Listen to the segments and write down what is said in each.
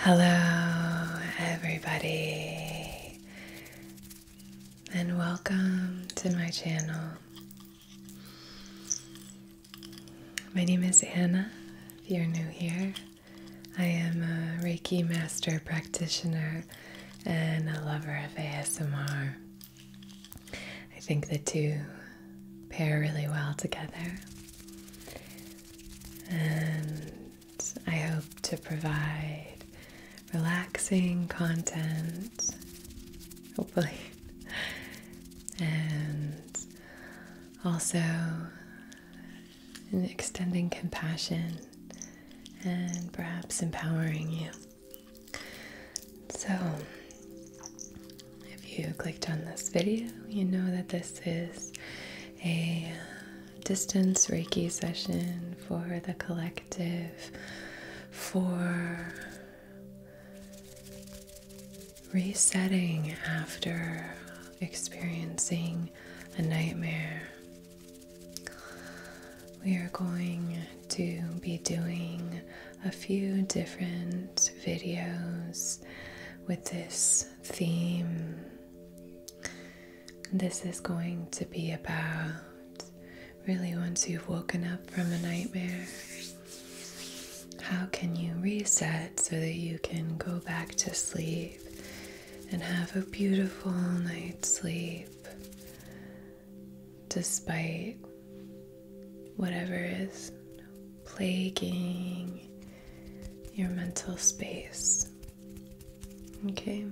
Hello, everybody, and welcome to my channel. My name is Anna, if you're new here. I am a Reiki Master practitioner and a lover of ASMR. I think the two pair really well together, and I hope to provide relaxing content, hopefully, and also extending compassion and perhaps empowering you. So, if you clicked on this video, you know that this is a distance Reiki session for the collective, for resetting after experiencing a nightmare. We are going to be doing a few different videos with this theme. This is going to be about really once you've woken up from a nightmare, how can you reset so that you can go back to sleep and have a beautiful night's sleep despite whatever is plaguing your mental space. Okay?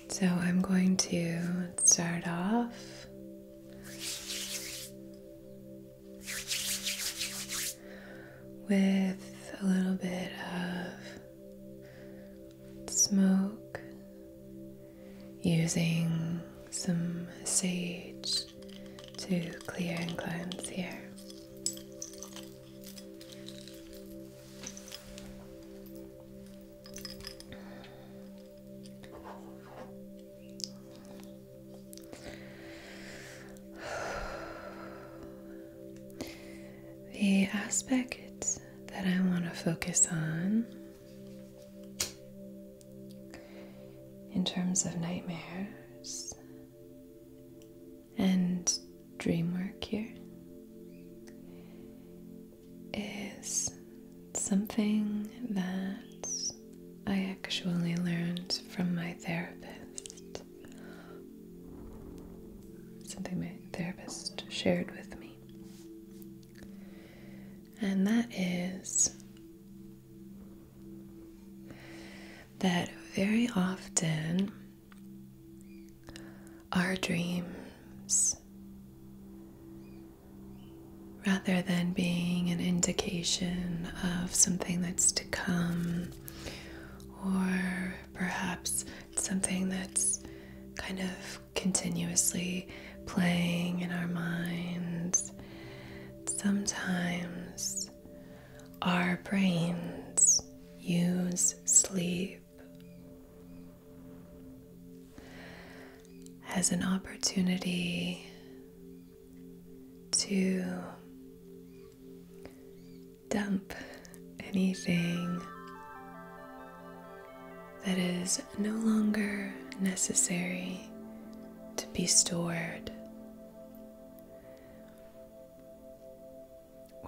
So I'm going to start off with a little bit of smoke, using some sage to clear and cleanse here. The aspect that I want to focus on in terms of nightmares and dream work here is something that I actually learned from my therapist, something my therapist shared with me. And that is that very often our dreams, rather than being an indication of something that's to come, or perhaps something that's kind of continuously playing in our minds, sometimes our brains use sleep as an opportunity to dump anything that is no longer necessary to be stored.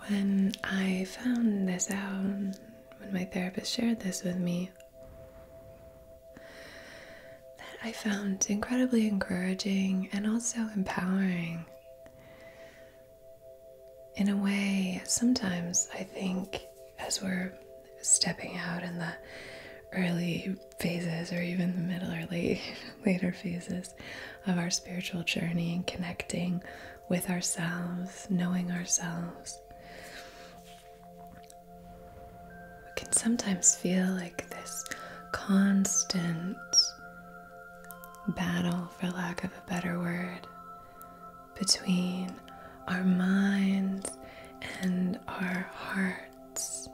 When I found this out, when my therapist shared this with me, that I found incredibly encouraging and also empowering. In a way, sometimes I think as we're stepping out in the early phases or even the middle or later phases of our spiritual journey and connecting with ourselves, knowing ourselves, can sometimes feel like this constant battle, for lack of a better word, between our minds and our hearts,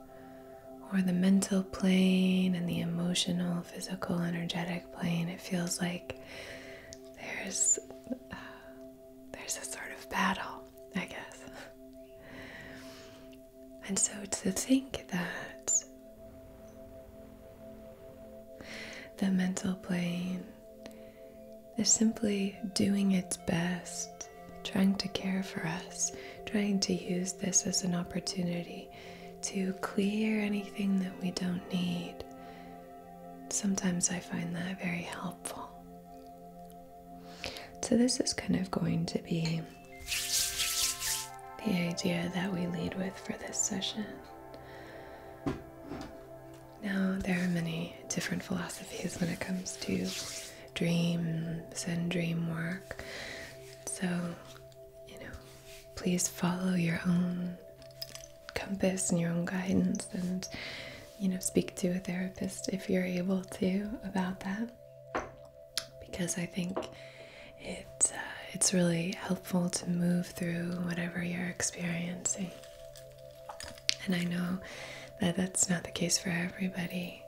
or the mental plane and the emotional emotional, physical, energetic plane, it feels like there's a sort of battle, I guess. And so to think that the mental plane is simply doing its best, trying to care for us, trying to use this as an opportunity to clear anything that we don't need. Sometimes I find that very helpful. So this is kind of going to be the idea that we lead with for this session. Now, there are many different philosophies when it comes to dreams and dream work. So, please follow your own compass and your own guidance, and, speak to a therapist if you're able to about that. Because I think it's really helpful to move through whatever you're experiencing. And I know that that's not the case for everybody,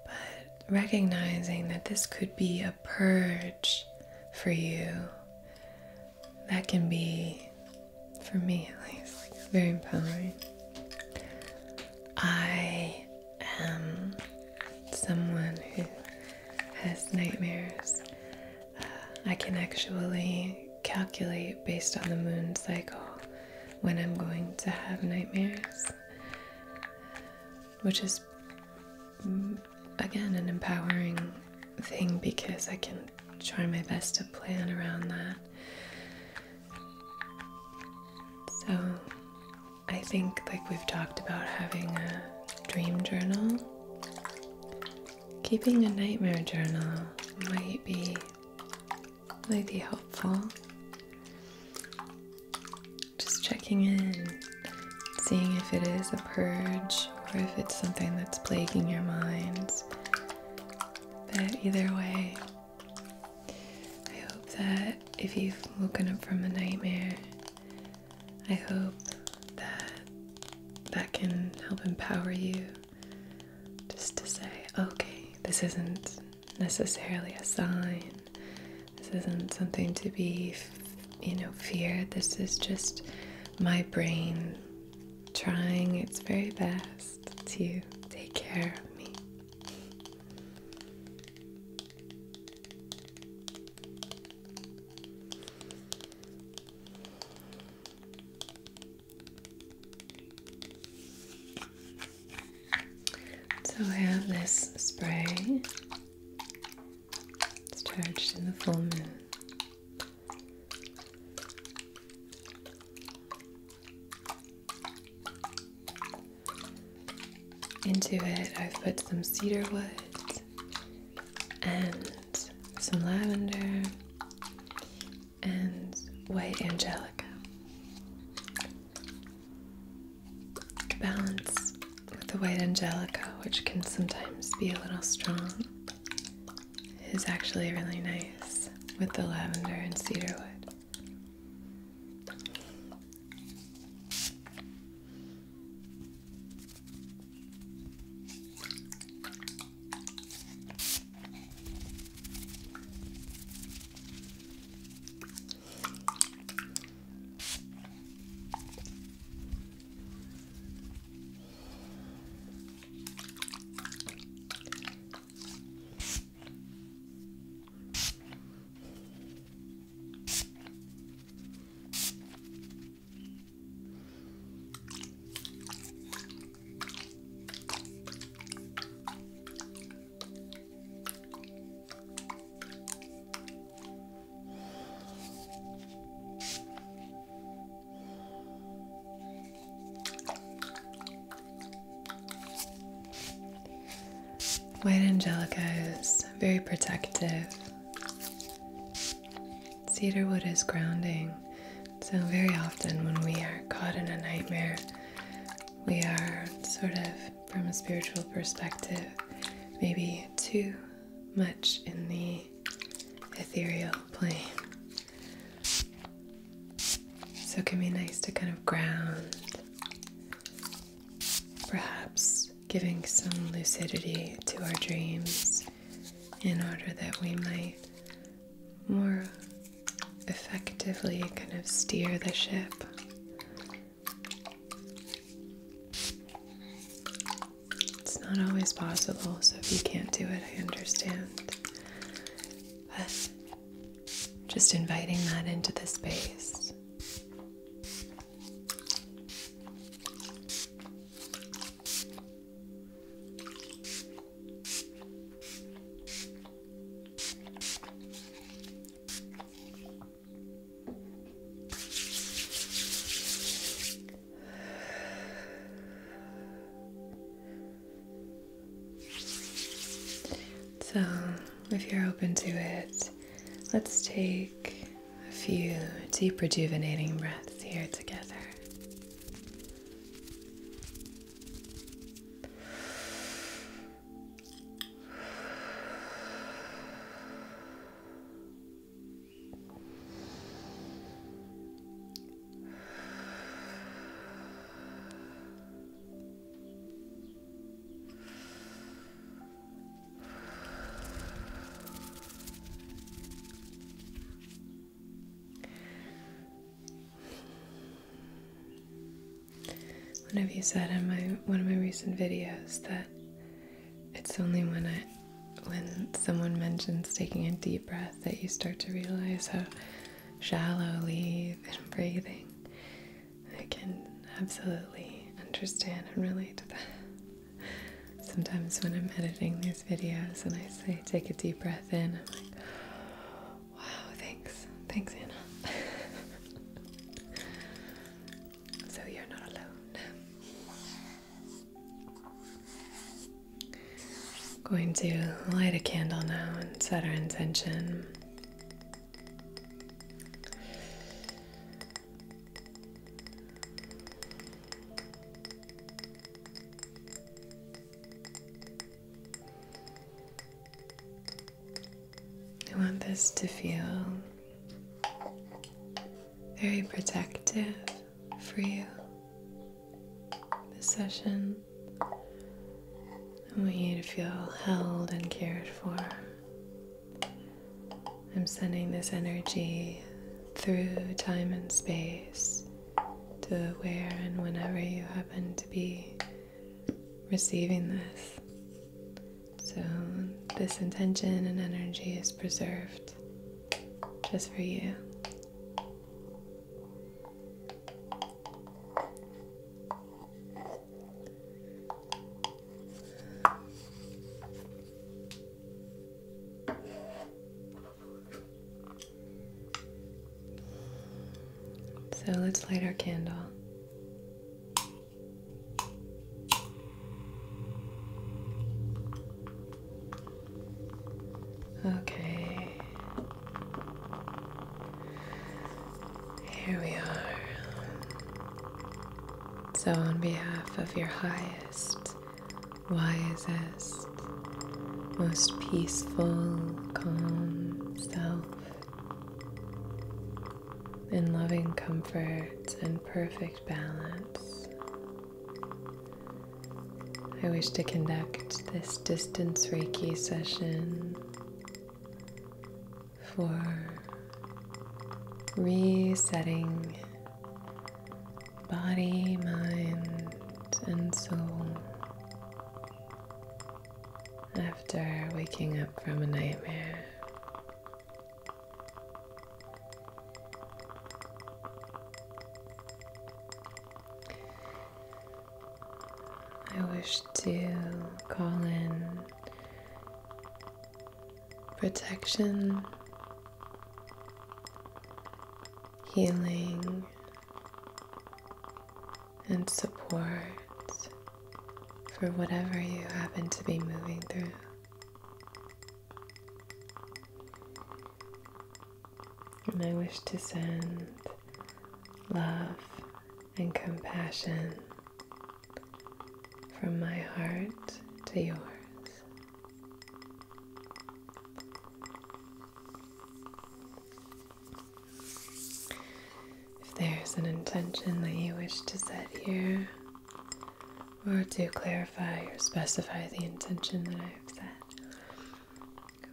but recognizing that this could be a purge for you, that can be, for me at least, very empowering. I am someone who has nightmares. I can actually calculate based on the moon cycle when I'm going to have nightmares, which is, again, an empowering thing because I can try my best to plan around that. So I think, like we've talked about, having a dream journal, keeping a nightmare journal might be helpful. Just checking in, seeing if it is a purge or if it's something that's plaguing your mind. But either way, I hope that if you've woken up from a nightmare, I hope that can help empower you just to say, okay, this isn't necessarily a sign. This isn't something to be, feared. This is just my brain trying its very best to take care of me. So I have this spray. It's charged in the full moon. Into it, I've put some cedar wood and some lavender and white angelica. Balance with the white angelica, which can sometimes be a little strong, is actually really nice with the lavender and cedar wood. White angelica is very protective. Cedarwood is grounding. So very often when we are caught in a nightmare, we are sort of, from a spiritual perspective, maybe too much in the ethereal plane. So it can be nice to kind of ground, perhaps giving some lucidity to our dreams in order that we might more effectively kind of steer the ship. It's not always possible, so if you can't do it, I understand. But just inviting that into the space. So, if you're open to it, let's take a few deep rejuvenating breaths here together. One of you said in one of my recent videos that it's only when someone mentions taking a deep breath that you start to realize how shallowly and breathing. I can absolutely understand and relate to that. Sometimes when I'm editing these videos and I say take a deep breath in, I'm like, wow, thanks, Anna. Going to light a candle now and set our intention. I want this to feel very protective for you, this session. I want you to feel held and cared for. I'm sending this energy through time and space to where and whenever you happen to be receiving this. So this intention and energy is preserved just for you. So let's light our candle. Okay. Here we are. So on behalf of your highest, wisest, most peaceful, calm self, in loving comfort and perfect balance, I wish to conduct this distance Reiki session for resetting body, mind, and soul after waking up from a nightmare. I wish to call in protection, healing, and support for whatever you happen to be moving through. And I wish to send love and compassion from my heart to yours. If there's an intention that you wish to set here, or to clarify or specify the intention that I have set.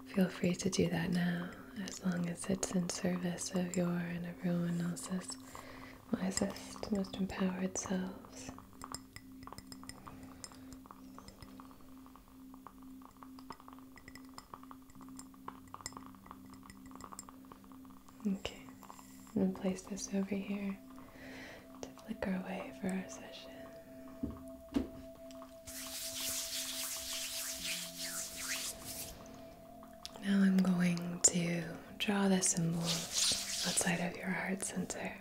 Feel free to do that now, as long as it's in service of your and everyone else's wisest, most empowered selves. Okay, I'm going to place this over here to flicker away for our session. Now I'm going to draw the symbols outside of your heart center.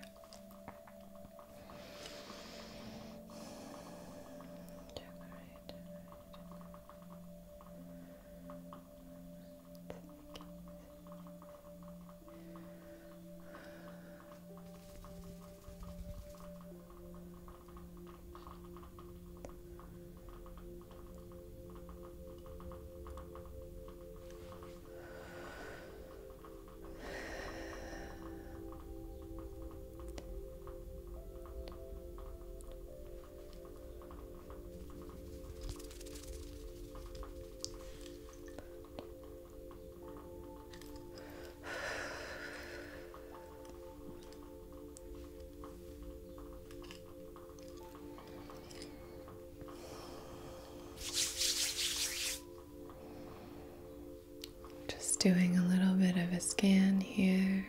Doing a little bit of a scan here.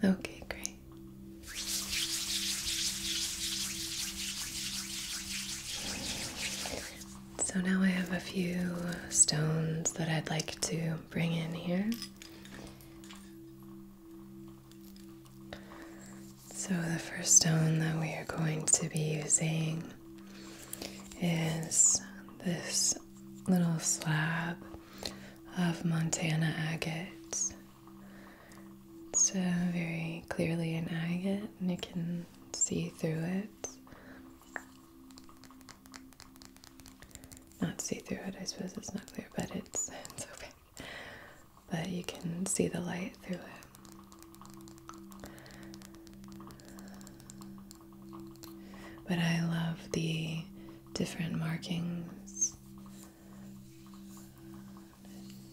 Okay, great. So now I have a few stones that I'd like to bring in here. So the first stone that we are going to be using is this little slab of Montana agate. It's very clearly an agate, and you can see through it. Not see through it, I suppose it's not clear, but it's okay. But you can see the light through it. But I love the different markings.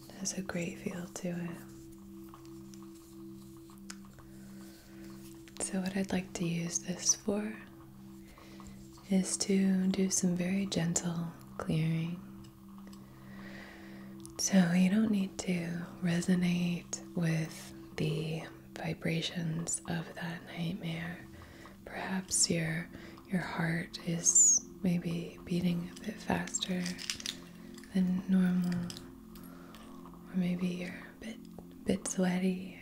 It has a great feel to it. So what I'd like to use this for is to do some very gentle clearing. So you don't need to resonate with the vibrations of that nightmare. Perhaps your heart is maybe beating a bit faster than normal, or maybe you're a bit sweaty,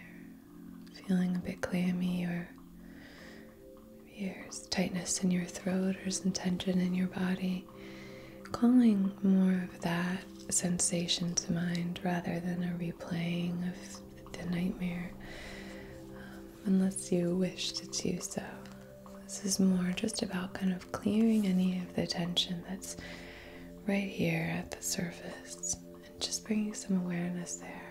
or feeling a bit clammy, or maybe there's tightness in your throat or some tension in your body. Calling more of that sensation to mind rather than a replaying of the nightmare, unless you wish to do so. This is more just about kind of clearing any of the tension that's right here at the surface and just bringing some awareness there.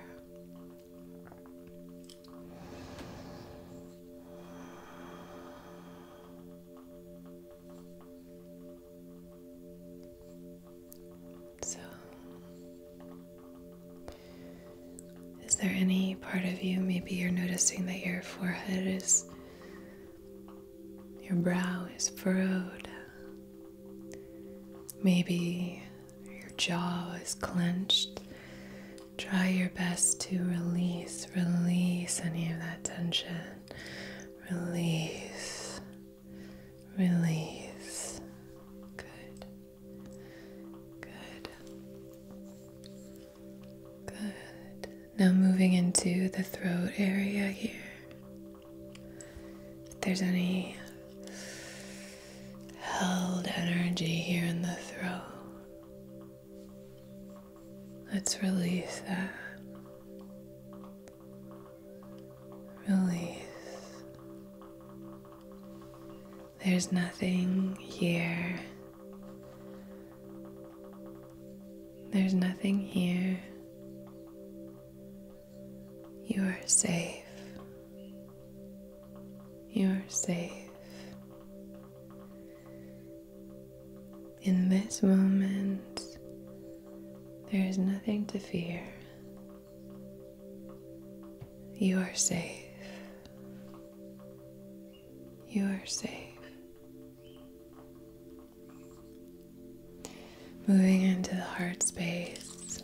Is there any part of you, maybe you're noticing that your forehead is, your brow is furrowed. Maybe your jaw is clenched. Try your best to release any of that tension. Release. Good. Now moving into the throat area here. If there's any held energy here in the throat, let's release that. There's nothing here. There's nothing here. You are safe. You are safe. In this moment, there is nothing to fear. You are safe. You are safe. Moving into the heart space.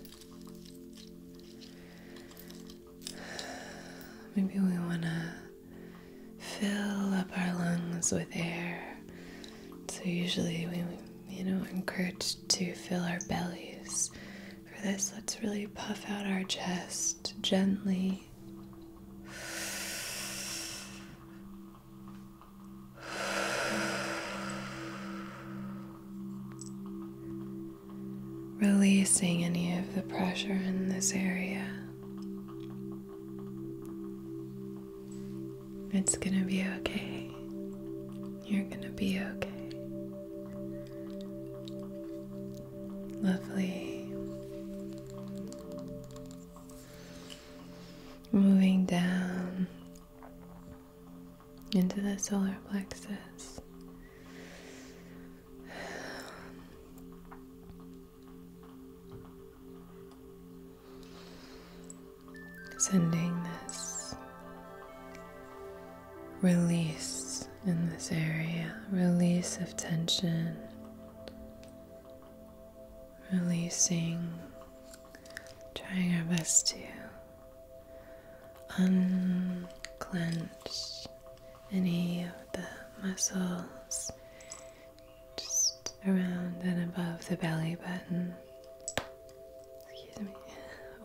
Maybe we want to fill up our lungs with air. So usually we encourage to fill our bellies. For this, let's really puff out our chest gently. Releasing any of the pressure in this area. It's gonna be okay. You're gonna be okay. Lovely. Moving down into the solar plexus. Sending this release in this area, release of tension, releasing, trying our best to unclench any of the muscles just around and above the belly button,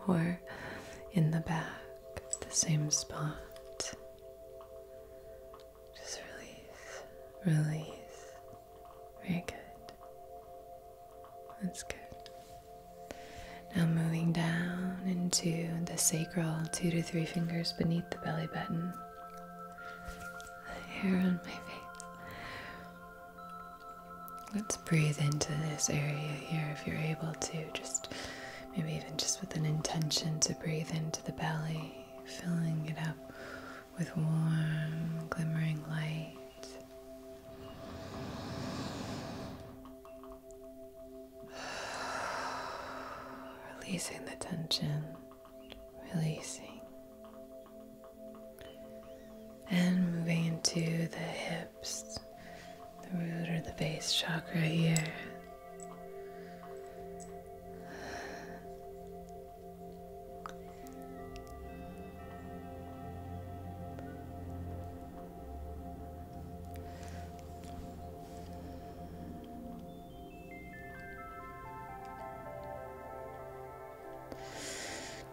or in the back, the same spot. Just release, release. Very good. That's good. Now moving down into the sacral, 2 to 3 fingers beneath the belly button. Hair on my face. Let's breathe into this area here if you're able to. Just maybe even just with an intention to breathe into the belly, filling it up with warm, glimmering light. Releasing the tension, releasing. And moving into the hips, the root or the base chakra here.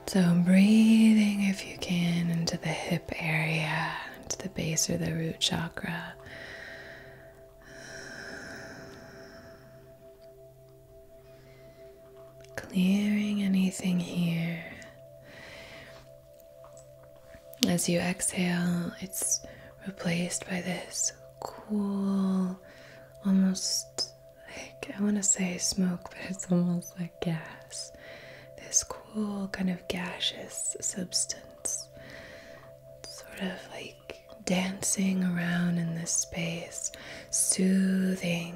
So breathing, if you can, into the hip area, into the base or the root chakra. Clearing anything here. As you exhale, it's replaced by this cool, almost like, I want to say smoke, but it's almost like gas. This cool kind of gaseous substance, sort of like dancing around in this space, soothing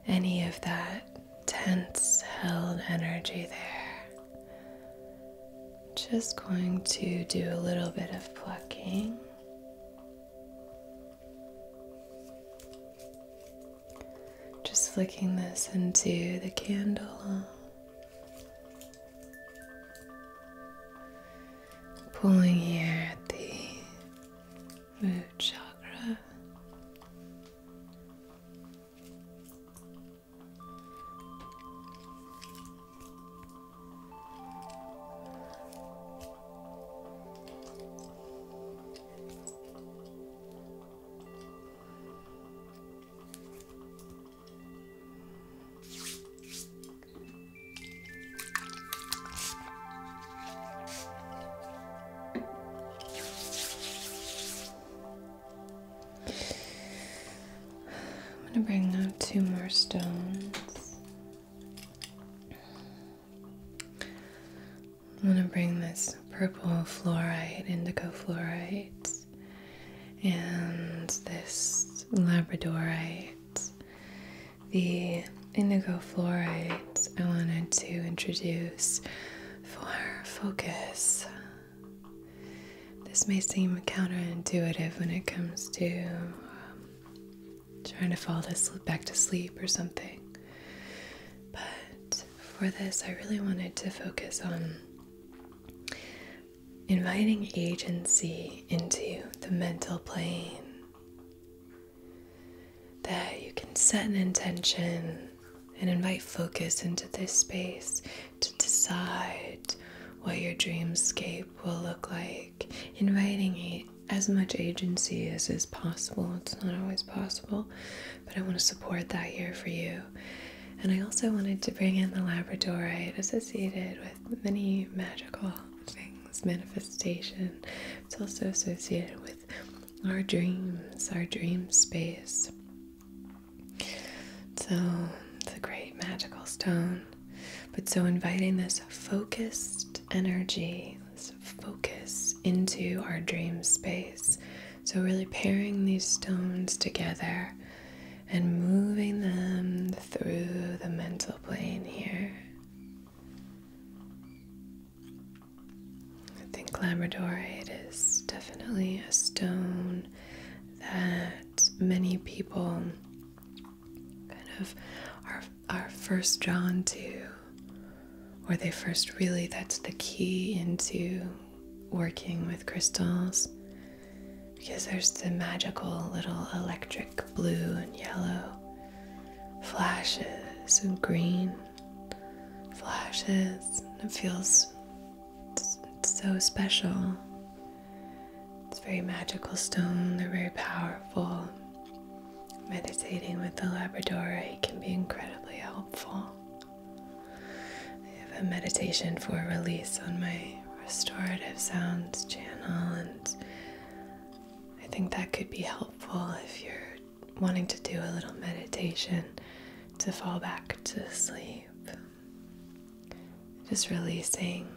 any of that tense held energy there. Just going to do a little bit of plucking. Just flicking this into the candle. Pulling here at the root chakra. 2 more stones. I'm going to bring this purple fluorite, indigo fluorite, and this labradorite. The indigo fluorite I wanted to introduce for focus. This may seem counterintuitive when it comes to trying to fall back to sleep or something. But for this, I really wanted to focus on inviting agency into the mental plane. That you can set an intention and invite focus into this space to decide what your dreamscape will look like, inviting as much agency as is possible. It's not always possible, but I want to support that here for you. And I also wanted to bring in the labradorite, associated with many magical things, manifestation. It's also associated with our dreams, our dream space. So it's a great magical stone. But so inviting this focused energy, this focus into our dream space. So really pairing these stones together and moving them through the mental plane here. I think labradorite is definitely a stone that many people kind of are first drawn to, or they first really, that's the key into working with crystals, because there's the magical little electric blue and yellow flashes and green flashes. It feels so special. It's a very magical stone. They're very powerful. Meditating with the labradorite can be incredibly helpful. I have a meditation for release on my restorative sounds channel, and I think that could be helpful if you're wanting to do a little meditation to fall back to sleep. Just releasing.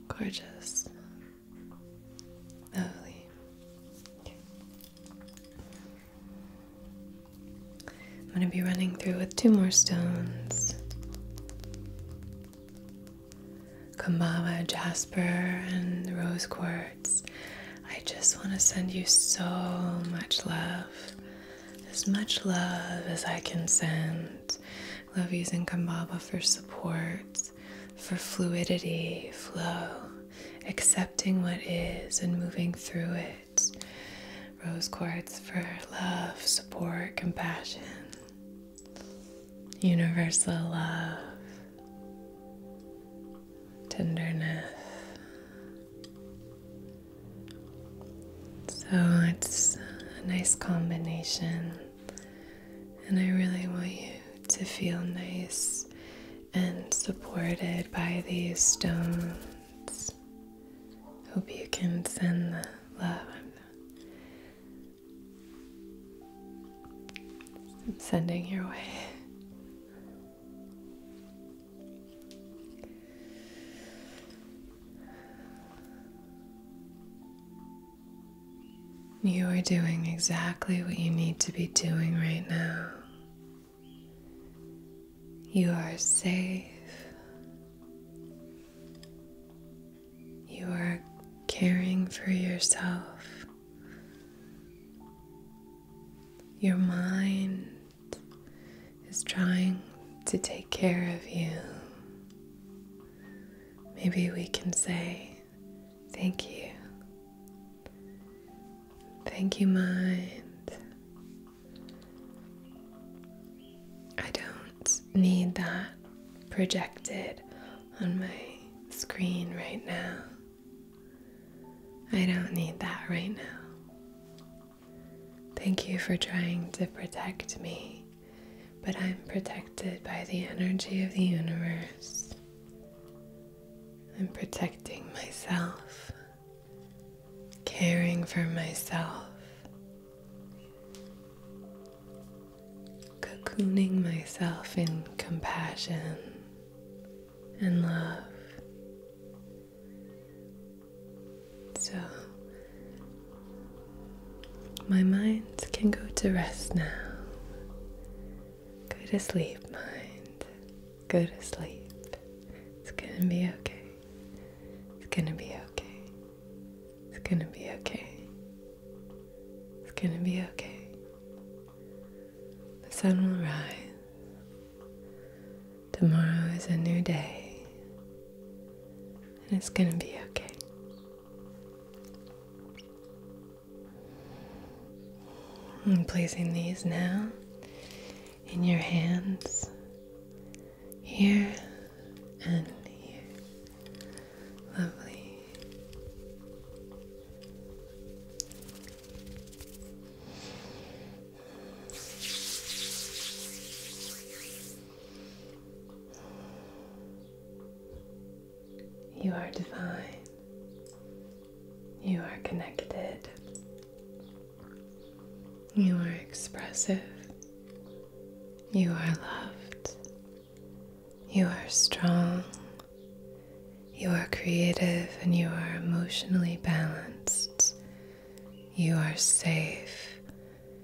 Gorgeous. Lovely. I'm going to be running through with 2 more stones. Kambaba, jasper, and rose quartz. I just want to send you so much love. As much love as I can send. Love using Kambaba for support, for fluidity, flow, accepting what is and moving through it. Rose quartz for love, support, compassion, universal love, tenderness. So it's a nice combination, and I really want you to feel nice and supported by these stones. Hope you can send the love I'm sending your way. You are doing exactly what you need to be doing right now. You are safe. You are caring for yourself. Your mind is trying to take care of you. Maybe we can say, thank you. Thank you, mind. I don't need that projected on my screen right now. I don't need that right now. Thank you for trying to protect me, but I'm protected by the energy of the universe. I'm protecting myself, caring for myself. cocooning myself in compassion and love. So my mind can go to rest now. Go to sleep, mind. Go to sleep. It's gonna be okay. It's gonna be okay. It's gonna be okay. It's gonna be okay. The sun will rise. Tomorrow is a new day. And it's gonna be okay. I'm placing these now in your hands, here and here. Lovely. You are divine. You are connected. You are expressive. You are loved. You are strong. You are creative and you are emotionally balanced. You are safe.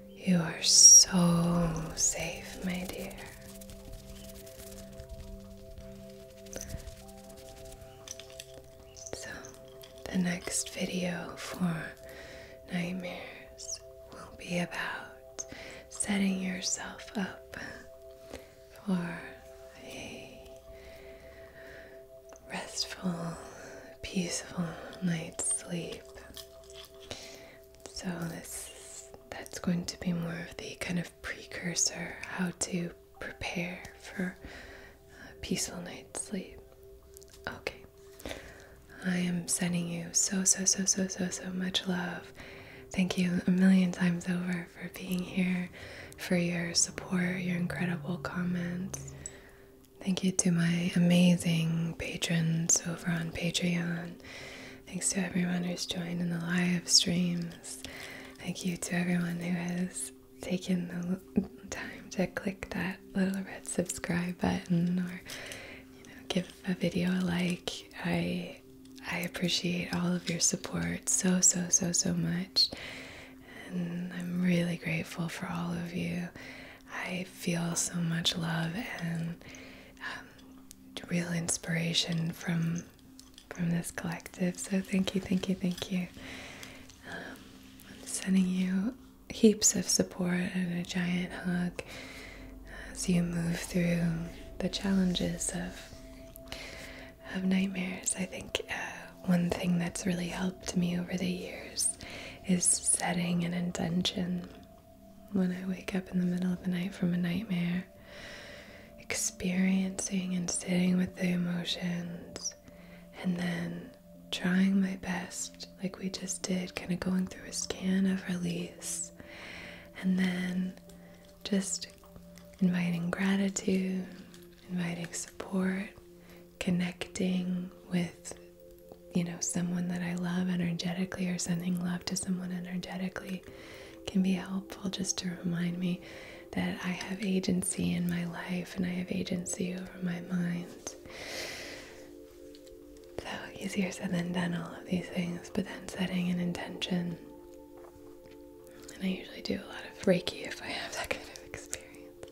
You are so safe, my dear. So, the next video for nightmares will be about setting yourself up for a restful, peaceful night's sleep. So that's going to be more of the kind of precursor, how to prepare for a peaceful night's sleep. Okay. I am sending you so much love. Thank you a million times over for being here, for your support, your incredible comments. Thank you to my amazing patrons over on Patreon. Thanks to everyone who's joined in the live streams. Thank you to everyone who has taken the time to click that little red subscribe button or give a video a like. I appreciate all of your support so much, and I'm really grateful for all of you. I feel so much love and real inspiration from this collective, so thank you. I'm sending you heaps of support and a giant hug as you move through the challenges of nightmares. I think one thing that's really helped me over the years is setting an intention when I wake up in the middle of the night from a nightmare, experiencing and sitting with the emotions, and then trying my best, like we just did, kind of going through a scan of release, and then just inviting gratitude, inviting support, connecting with someone that I love energetically, or sending love to someone energetically can be helpful, just to remind me that I have agency in my life and I have agency over my mind. So easier said than done, all of these things, but then setting an intention. And I usually do a lot of Reiki if I have that kind of experience,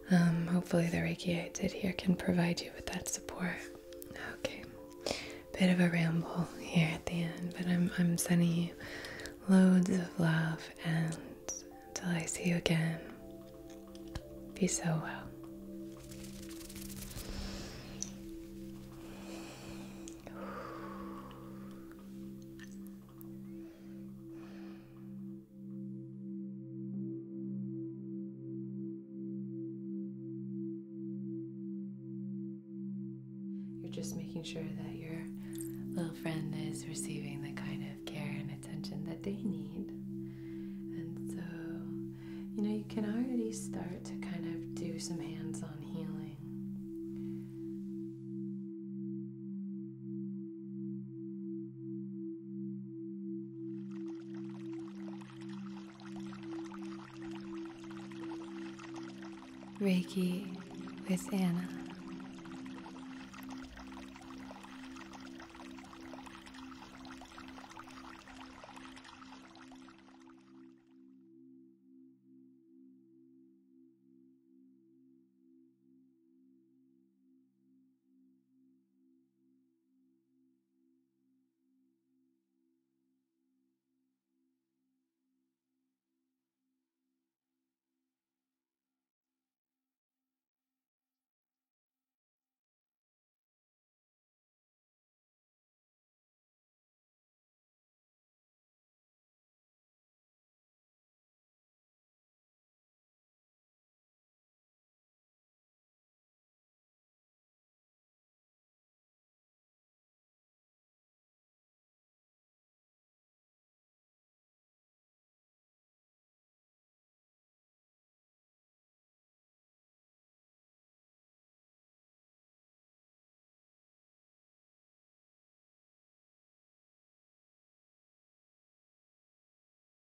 but hopefully the Reiki I did here can provide you with that support. Okay, bit of a ramble here at the end, but I'm sending you loads of love, and until I see you again, be so well. You're just making sure that your little friend is receiving the kind of care and attention that they need. And so, you can already start to kind of do some hands-on healing. Reiki with Anna.